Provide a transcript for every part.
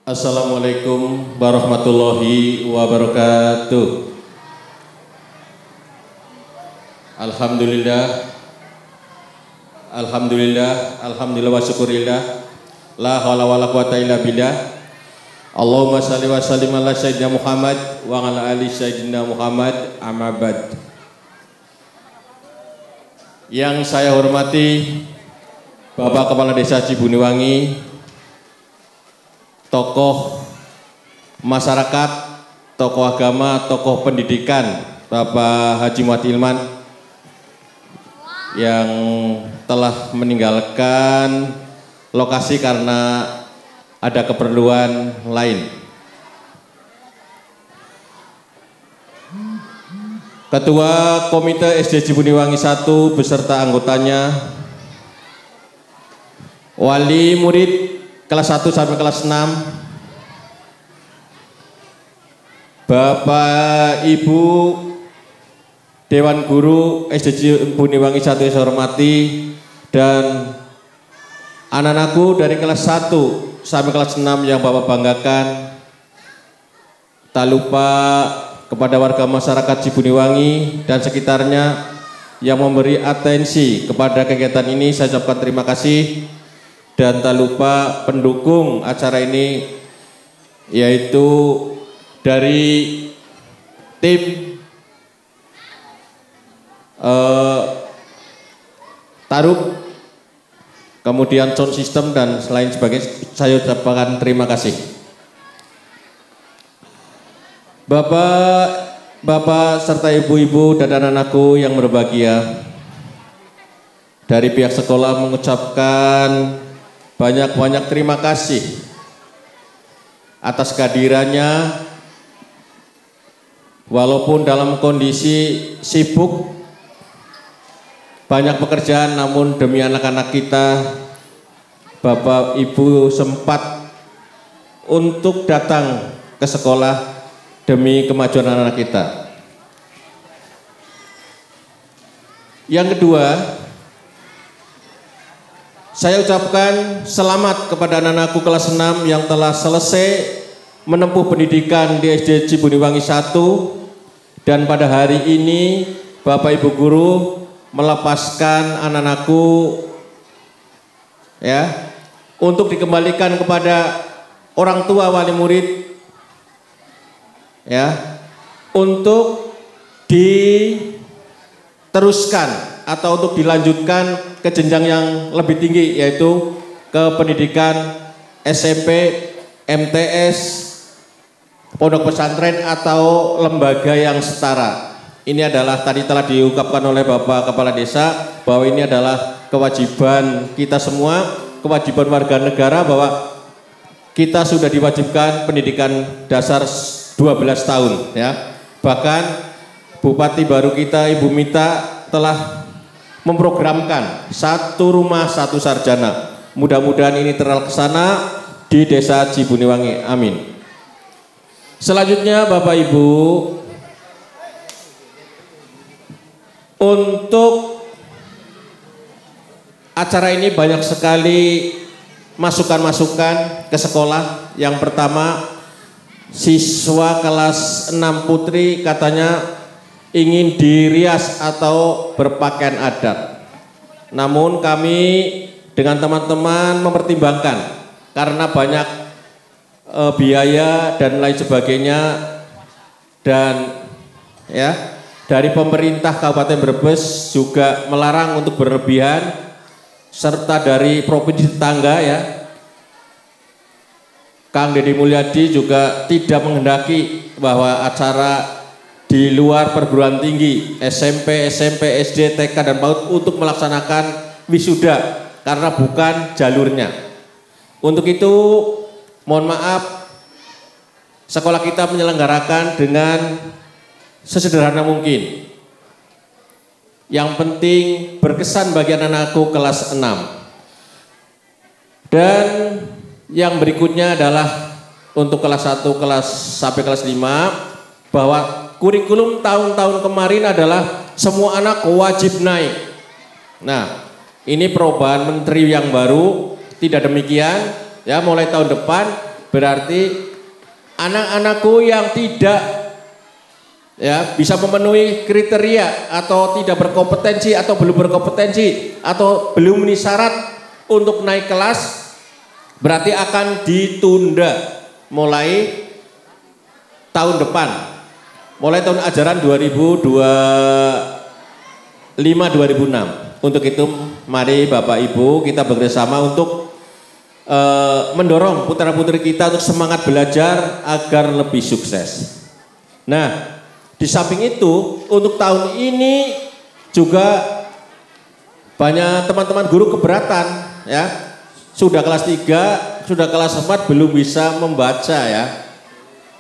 Assalamualaikum warahmatullahi wabarakatuh. Alhamdulillah, alhamdulillah wa syukurillah. La haula wala quwata illa billah. Allahumma shalli wa sallim ala sayyidina Muhammad wa ala ali sayyidina Muhammad, amma ba'd. Yang saya hormati Bapak Kepala Desa Cibuniwangi, tokoh masyarakat, tokoh agama, tokoh pendidikan, Bapak Haji Muhammad Ilman yang telah meninggalkan lokasi karena ada keperluan lain. Ketua Komite SD Cibuniwangi 1 beserta anggotanya, wali murid kelas 1 sampai kelas 6, Bapak Ibu Dewan Guru SD Cibuniwangi 1 yang saya hormati, dan anak-anakku dari kelas 1 sampai kelas 6 yang Bapak banggakan. Tak lupa kepada warga masyarakat Cibuniwangi dan sekitarnya yang memberi atensi kepada kegiatan ini, saya ucapkan terima kasih. Dan tak lupa pendukung acara ini, yaitu dari tim Tarub, kemudian sound system dan lain sebagainya, saya ucapkan terima kasih. Bapak serta ibu-ibu dan anak-anakku yang berbahagia, dari pihak sekolah mengucapkan banyak-banyak terima kasih atas kehadirannya, walaupun dalam kondisi sibuk, banyak pekerjaan, namun demi anak-anak kita, Bapak Ibu sempat untuk datang ke sekolah demi kemajuan anak-anak kita. Yang kedua, saya ucapkan selamat kepada anak-anakku kelas 6 yang telah selesai menempuh pendidikan di SD Cibuniwangi 1, dan pada hari ini Bapak Ibu Guru melepaskan anak-anakku ya untuk dikembalikan kepada orang tua wali murid ya, untuk diteruskan atau untuk dilanjutkan ke jenjang yang lebih tinggi, yaitu ke pendidikan SMP, MTS, pondok pesantren atau lembaga yang setara. Ini adalah tadi telah diungkapkan oleh Bapak Kepala Desa bahwa ini adalah kewajiban kita semua, kewajiban warga negara, bahwa kita sudah diwajibkan pendidikan dasar 12 tahun ya. Bahkan Bupati baru kita Ibu Mita telah memprogramkan 1 rumah 1 sarjana. Mudah-mudahan ini terlaksana di Desa Cibuniwangi. Amin. Selanjutnya Bapak Ibu, untuk acara ini banyak sekali masukan-masukan ke sekolah. Yang pertama, siswa kelas 6 putri katanya ingin dirias atau berpakaian adat. Namun kami dengan teman-teman mempertimbangkan karena banyak biaya dan lain sebagainya, dan ya dari pemerintah Kabupaten Brebes juga melarang untuk berlebihan, serta dari provinsi tetangga ya, Kang Deddy Mulyadi juga tidak menghendaki bahwa acara di luar perguruan tinggi SMP, SD, TK dan PAUD untuk melaksanakan wisuda karena bukan jalurnya. Untuk itu mohon maaf, sekolah kita menyelenggarakan dengan sesederhana mungkin. Yang penting berkesan bagi anak-anakku kelas 6. Dan yang berikutnya adalah untuk kelas 1 sampai kelas 5, bahwa kurikulum tahun-tahun kemarin adalah semua anak wajib naik. Nah, ini perubahan menteri yang baru tidak demikian ya, mulai tahun depan Berarti anak-anakku yang tidak bisa memenuhi kriteria atau tidak berkompetensi atau belum berkompetensi atau belum memenuhi syarat untuk naik kelas, berarti akan ditunda mulai tahun depan, mulai tahun ajaran 2025-2026. Untuk itu mari Bapak Ibu kita bekerjasama untuk mendorong putra-putri kita untuk semangat belajar agar lebih sukses. Nah, di samping itu untuk tahun ini juga banyak teman-teman guru keberatan ya. Sudah kelas 3, sudah kelas 4 belum bisa membaca ya.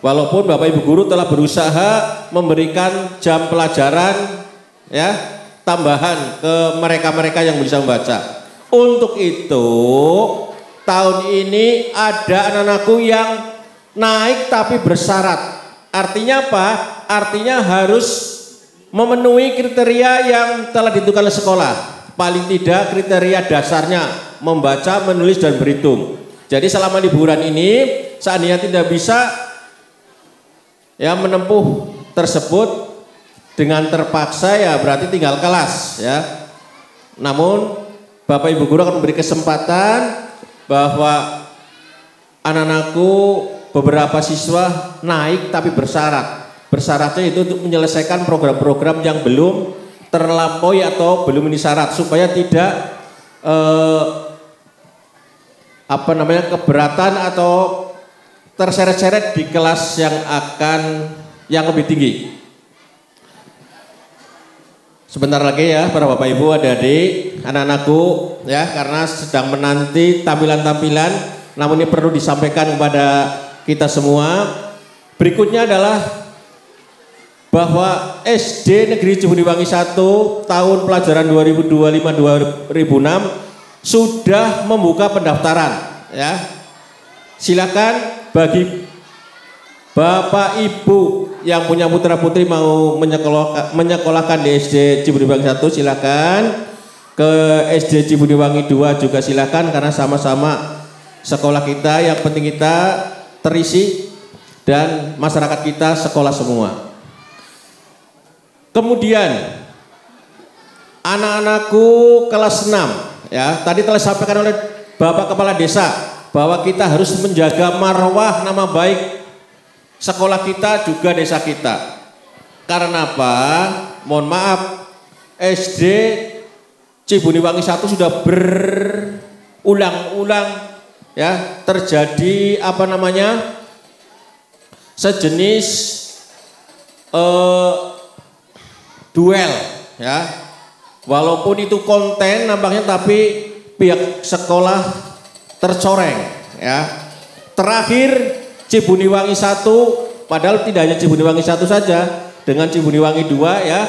Walaupun Bapak Ibu guru telah berusaha memberikan jam pelajaran ya tambahan ke mereka-mereka yang bisa membaca. Untuk itu tahun ini ada anak-anakku yang naik tapi bersyarat. Artinya apa? Artinya harus memenuhi kriteria yang telah ditentukan oleh sekolah. Paling tidak kriteria dasarnya membaca, menulis dan berhitung. Jadi selama liburan ini seandainya tidak bisa menempuh tersebut dengan terpaksa ya berarti tinggal kelas ya. Namun Bapak Ibu guru akan memberi kesempatan bahwa anak-anakku beberapa siswa naik tapi bersyarat. Bersyaratnya itu untuk menyelesaikan program-program yang belum terlampaui atau belum memenuhi syarat supaya tidak keberatan atau terseret-seret di kelas yang lebih tinggi. Sebentar lagi ya para Bapak Ibu adik-adik, anak-anakku ya, karena sedang menanti tampilan-tampilan, namun ini perlu disampaikan kepada kita semua. Berikutnya adalah bahwa SD Negeri Cibudiwangi 1 tahun pelajaran 2025-2006 sudah membuka pendaftaran ya. Silakan bagi Bapak Ibu yang punya putra putri mau menyekolahkan di SD Cibudiwangi 1 silakan, ke SD Cibudiwangi 2 juga silakan, karena sama-sama sekolah kita, yang penting kita terisi dan masyarakat kita sekolah semua. Kemudian anak-anakku kelas 6 ya, tadi telah disampaikan oleh Bapak Kepala Desa bahwa kita harus menjaga marwah nama baik sekolah kita juga desa kita. Karena apa? Mohon maaf, SD Cibudiwangi 1 sudah berulang-ulang ya terjadi sejenis duel ya. Walaupun itu konten nampaknya, tapi pihak sekolah tercoreng ya. Terakhir Cibudiwangi 1, padahal tidak hanya Cibudiwangi 1 saja, dengan Cibudiwangi 2 ya,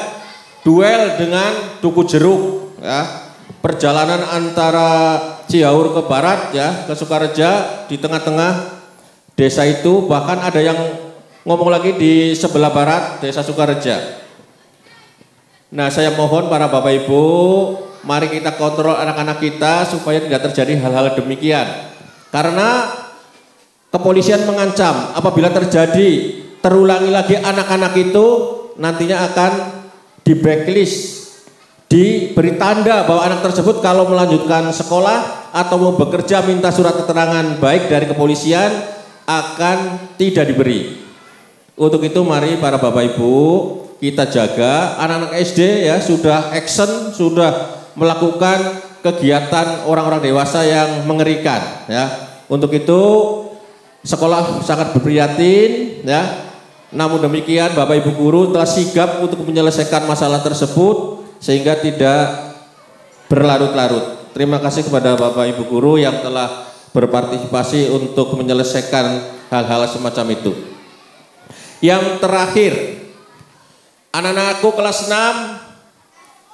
duel dengan Duku Jeruk ya. Perjalanan antara Ciaur ke barat ya, ke Sukareja, di tengah-tengah desa itu, bahkan ada yang ngomong lagi di sebelah barat desa Sukareja. Nah, saya mohon para Bapak Ibu, mari kita kontrol anak-anak kita supaya tidak terjadi hal-hal demikian. Karena kepolisian mengancam apabila terulangi lagi anak-anak itu nantinya akan di blacklist, diberi tanda bahwa anak tersebut kalau melanjutkan sekolah atau mau bekerja minta surat keterangan baik dari kepolisian akan tidak diberi. Untuk itu mari para Bapak Ibu kita jaga anak-anak SD ya, sudah action, sudah melakukan kegiatan orang-orang dewasa yang mengerikan ya. Untuk itu sekolah sangat berprihatin ya. Namun demikian Bapak Ibu guru telah sigap untuk menyelesaikan masalah tersebut sehingga tidak berlarut-larut. Terima kasih kepada Bapak Ibu guru yang telah berpartisipasi untuk menyelesaikan hal-hal semacam itu. Yang terakhir, anak-anakku kelas 6,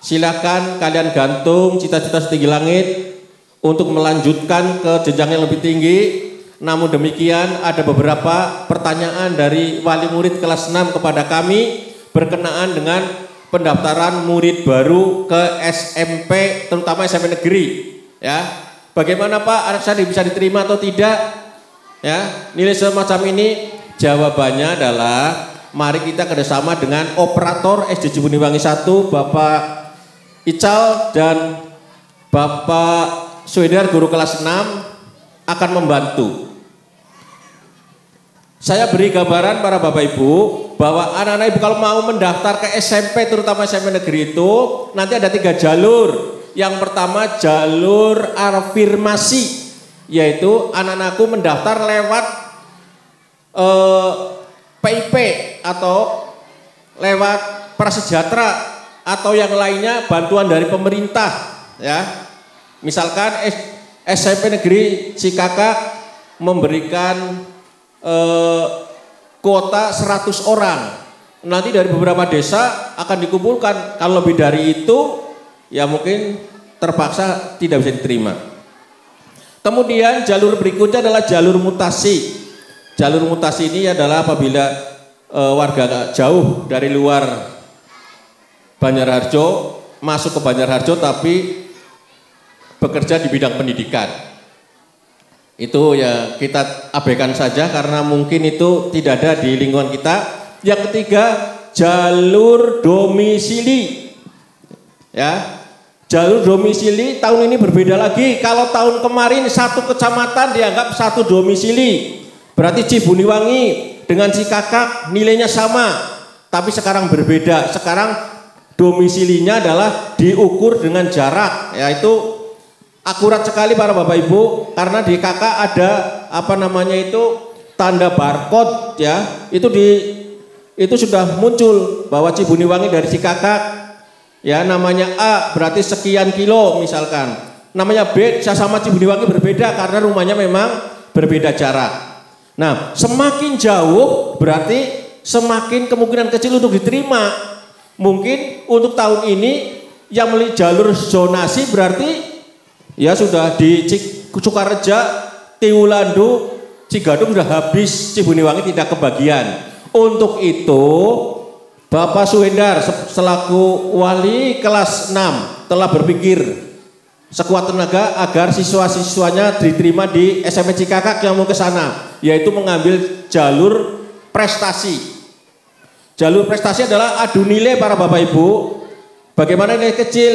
silakan kalian gantung cita-cita setinggi langit untuk melanjutkan ke jenjang yang lebih tinggi. Namun demikian ada beberapa pertanyaan dari wali murid kelas 6 kepada kami berkenaan dengan pendaftaran murid baru ke SMP, terutama SMP negeri ya. Bagaimana Pak, anak saya bisa diterima atau tidak? Ya, nilai semacam ini jawabannya adalah mari kita kerjasama dengan operator SD Cibuniwangi 1, Bapak Ical dan Bapak Suwendar guru kelas 6 akan membantu. Saya beri gambaran para Bapak Ibu bahwa anak-anak Ibu kalau mau mendaftar ke SMP, terutama SMP negeri itu nanti ada 3 jalur. Yang pertama jalur afirmasi, yaitu anak-anakku mendaftar lewat PIP atau lewat prasejahtera atau yang lainnya bantuan dari pemerintah, ya. Misalkan SMP negeri Cikakak memberikan kuota 100 orang. Nanti dari beberapa desa akan dikumpulkan. Kalau lebih dari itu ya mungkin terpaksa tidak bisa diterima. Kemudian jalur berikutnya adalah jalur mutasi. Jalur mutasi ini adalah apabila warga jauh dari luar Banjarharjo masuk ke Banjarharjo tapi bekerja di bidang pendidikan. Itu ya kita abaikan saja karena mungkin itu tidak ada di lingkungan kita. Yang ketiga jalur domisili. Ya. Jalur domisili tahun ini berbeda lagi. Kalau tahun kemarin satu kecamatan dianggap satu domisili. Berarti Cibuniwangi dengan Cikakak nilainya sama. Tapi sekarang berbeda. Sekarang domisilinya adalah diukur dengan jarak. Yaitu akurat sekali para Bapak Ibu. Karena di kakak ada apa namanya itu tanda barcode ya. Itu sudah muncul bahwa Cibuniwangi dari Cikakak. Ya namanya A berarti sekian kilo misalkan. Namanya B sama Cibuniwangi berbeda karena rumahnya memang berbeda jarak. Nah semakin jauh berarti semakin kemungkinan kecil untuk diterima. Mungkin untuk tahun ini yang melalui jalur zonasi berarti ya sudah di Sukareja, Tiwulandu, Cigadung sudah habis, Cibuniwangi tidak kebagian. Untuk itu Bapak Suwendar selaku wali kelas 6 telah berpikir sekuat tenaga agar siswa-siswanya diterima di SMP Cikakak yang mau ke sana, yaitu mengambil jalur prestasi. Jalur prestasi adalah adu nilai para Bapak Ibu. Bagaimana nilai kecil?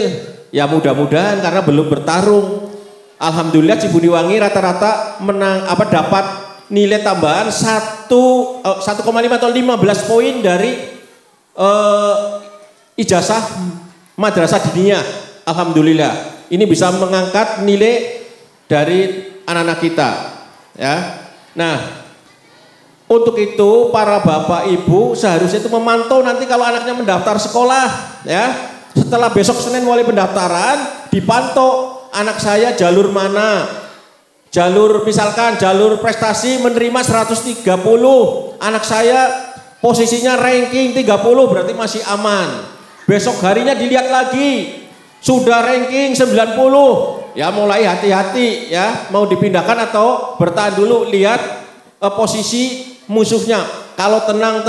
Ya mudah-mudahan karena belum bertarung. Alhamdulillah Cibuniwangi rata-rata dapat nilai tambahan 1,5 atau 15 poin dari ijazah madrasah diniyah. Alhamdulillah ini bisa mengangkat nilai dari anak-anak kita ya. Nah untuk itu para bapak ibu seharusnya itu memantau nanti kalau anaknya mendaftar sekolah ya. Setelah besok Senin mulai pendaftaran dipantau anak saya jalur mana, jalur misalkan jalur prestasi menerima 130, anak saya posisinya ranking 30 berarti masih aman. Besok harinya dilihat lagi sudah ranking 90 ya mulai hati-hati ya mau dipindahkan atau bertahan dulu, lihat posisi musuhnya. Kalau tenang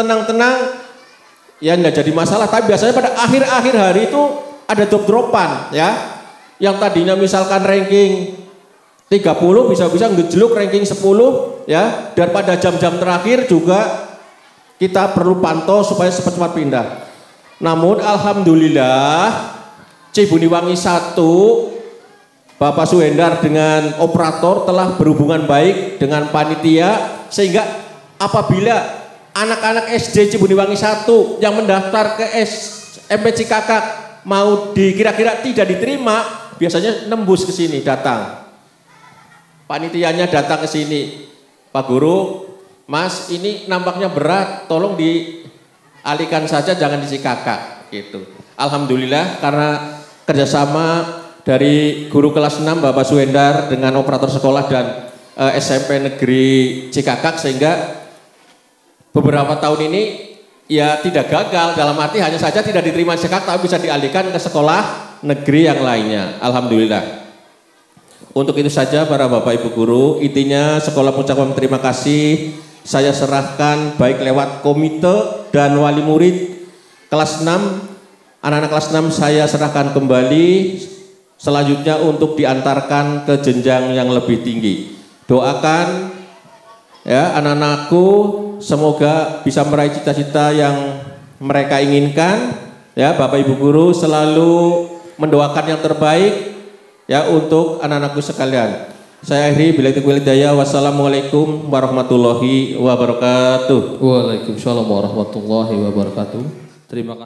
ya nggak jadi masalah, tapi biasanya pada akhir-akhir hari itu ada drop-dropan ya. Yang tadinya misalkan ranking 30 bisa-bisa ngejluk ranking 10 ya, dan pada jam-jam terakhir juga kita perlu pantau supaya cepat-cepat pindah. Namun alhamdulillah Cibuniwangi 1 Bapak Suwendar dengan operator telah berhubungan baik dengan panitia sehingga apabila anak-anak SD Cibuniwangi 1 yang mendaftar ke SMP Cikakak mau kira-kira tidak diterima, biasanya nembus ke sini datang. Panitianya datang ke sini. Pak Guru, Mas, ini nampaknya berat, tolong dialihkan saja, jangan di Cikakak gitu. Alhamdulillah karena kerjasama dari guru kelas 6 Bapak Suwendar dengan operator sekolah dan SMP negeri Cikakak sehingga beberapa tahun ini ya tidak gagal, dalam arti hanya saja tidak diterima di Cikakak tapi bisa dialihkan ke sekolah negeri yang lainnya. Alhamdulillah. Untuk itu saja para Bapak Ibu guru, intinya sekolah mengucapkan terima kasih. Saya serahkan baik lewat komite dan wali murid kelas 6, anak-anak kelas 6 saya serahkan kembali selanjutnya untuk diantarkan ke jenjang yang lebih tinggi. Doakan Ya, anak-anakku semoga bisa meraih cita-cita yang mereka inginkan. Ya, Bapak Ibu guru selalu mendoakan yang terbaik ya untuk anak-anakku sekalian. Saya akhiri bila itu hidayah. Wassalamualaikum warahmatullahi wabarakatuh. Waalaikumsalam warahmatullahi wabarakatuh. Terima kasih.